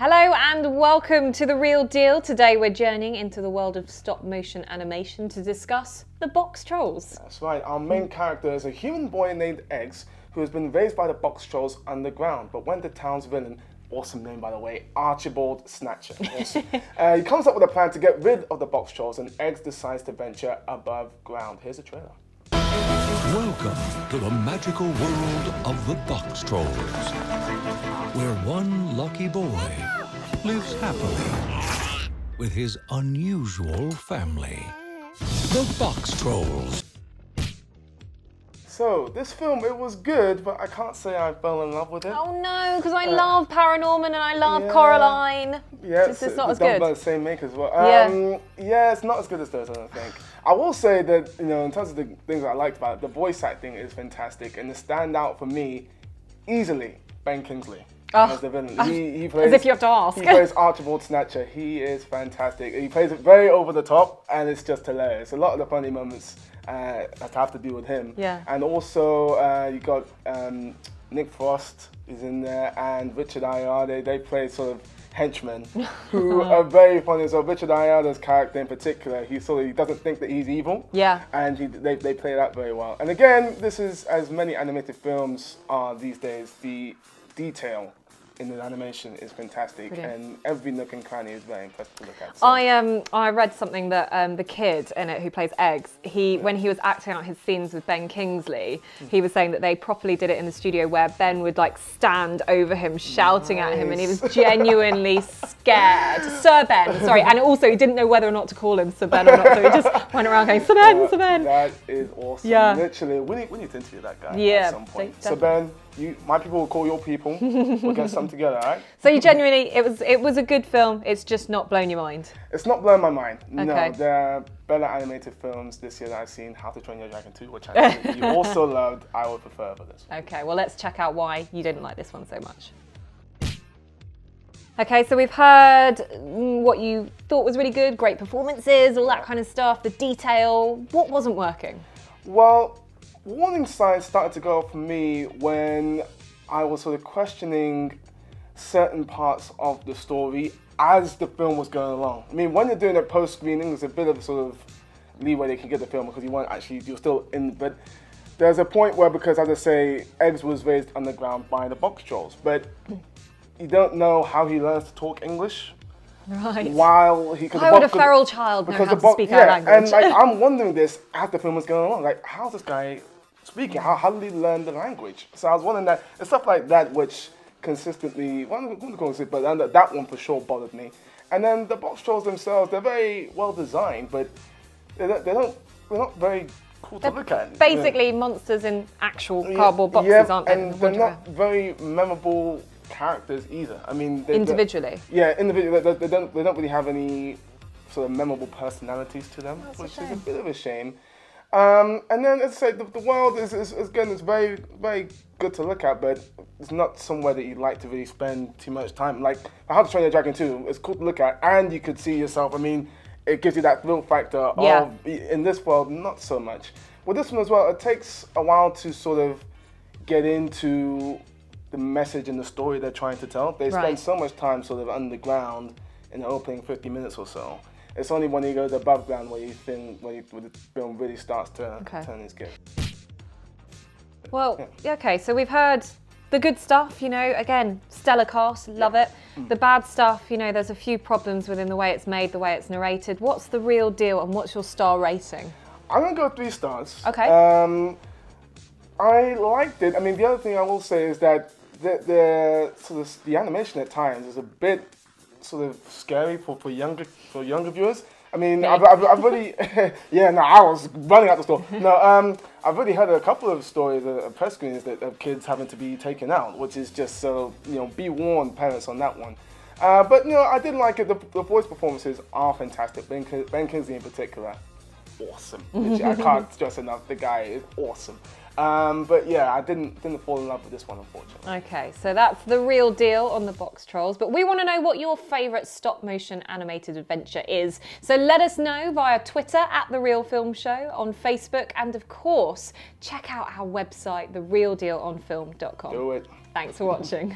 Hello and welcome to The Real Deal. Today we're journeying into the world of stop motion animation to discuss the Boxtrolls. That's right, our main character is a human boy named Eggs who has been raised by the Boxtrolls underground, but when the town's villain, awesome name by the way, Archibald Snatcher, awesome. He comes up with a plan to get rid of the Boxtrolls and Eggs decides to venture above ground. Here's a trailer. Welcome to the magical world of the Boxtrolls, where one lucky boy lives happily with his unusual family. The Boxtrolls. So, this film, it was good, but I can't say I fell in love with it. Oh no, because I love Paranorman and I love Coraline. Yeah, it's not as done good. by the same makers. Well, Yeah. yeah, it's not as good as those, I don't think. I will say that, you know, in terms of the things that I liked about it, the voice acting is fantastic, and the standout for me, easily, Ben Kingsley. As the villain. He plays, as if you have to ask. He plays Archibald Snatcher. He is fantastic. He plays it very over the top, and it's just hilarious. A lot of the funny moments have to do with him. Yeah. And also, you got Nick Frost is in there, and Richard Ayoade. They play sort of henchmen who are very funny. So Richard Ayoade's character in particular, he doesn't think that he's evil. Yeah. And they play that very well. And again, this is, as many animated films are these days, the detail in the animation is fantastic. Brilliant. And every nook and cranny is very impressive to look at. So. I read something that the kid in it who plays Eggs, when he was acting out his scenes with Ben Kingsley, he was saying that they properly did it in the studio where Ben would like stand over him shouting at him, and he was genuinely scared. Sir Ben, sorry, and also he didn't know whether or not to call him Sir Ben or not, so he just went around going, Sir Ben, Sir Ben. That is awesome. Yeah. Literally, we need to interview that guy at some point. Definitely. So Ben, my people will call your people. We'll get some together, all right? So you genuinely, it was a good film. It's just not blown your mind. It's not blown my mind. Okay. No, there are better animated films this year that I've seen. How to Train Your Dragon 2, which I know you also loved. I would prefer for this one. Okay, well let's check out why you didn't like this one so much. Okay, so we've heard what you thought was really good, great performances, all that kind of stuff, the detail. What wasn't working? Well, warning signs started to go off for me when I was sort of questioning certain parts of the story as the film was going along. I mean, when you're doing a post-screening, there's a bit of sort of leeway they can get the film because you're still in, but there's a point where, because as I say, Eggs was raised underground by the Boxtrolls, but you don't know how he learns to talk English. Right. Why would a feral child know how to speak our language? And like, I'm wondering this as the film was going along. Like, how's this guy speaking? How did he learn the language? So I was wondering that, and stuff like that, which consistently, but that one for sure bothered me. And then the Boxtrolls themselves, they're very well designed, but they're not very cool to look at. Basically, monsters in actual cardboard boxes, aren't they? And they're not very memorable characters either. I mean, individually. Individually, they don't really have any sort of memorable personalities to them, which is a bit of a shame. And then, as I say, the world is again, it's very, very good to look at, but it's not somewhere that you'd like to really spend too much time. Like How to Train Your Dragon 2, it's cool to look at, and you could see yourself. I mean, it gives you that thrill factor of, in this world, not so much. With this one as well, it takes a while to sort of get into the message and the story they're trying to tell. They spend so much time sort of underground in the opening 50 minutes or so. It's only when he goes above ground where the film really starts to turn his gear. Well, okay, so we've heard the good stuff, you know, again, stellar cast, love it. The bad stuff, you know, there's a few problems within the way it's made, the way it's narrated. What's the real deal and what's your star rating? I'm gonna go 3 stars. Okay. I liked it. I mean, the other thing I will say is that the animation at times is a bit sort of scary for younger viewers. I mean, I've really, I was running out the store. No, I've really heard a couple of stories, press screenings of kids having to be taken out, which is just so, you know, be warned, parents, on that one. But, you know, I did like it. The voice performances are fantastic. Ben Kingsley in particular, awesome. I can't stress enough, the guy is awesome. But yeah, I didn't fall in love with this one, unfortunately. Okay, so that's The Real Deal on the Boxtrolls. But we want to know what your favourite stop-motion animated adventure is. So let us know via Twitter at The Real Film Show, on Facebook, and of course, check out our website, therealdealonfilm.com. Do it. Thanks for watching.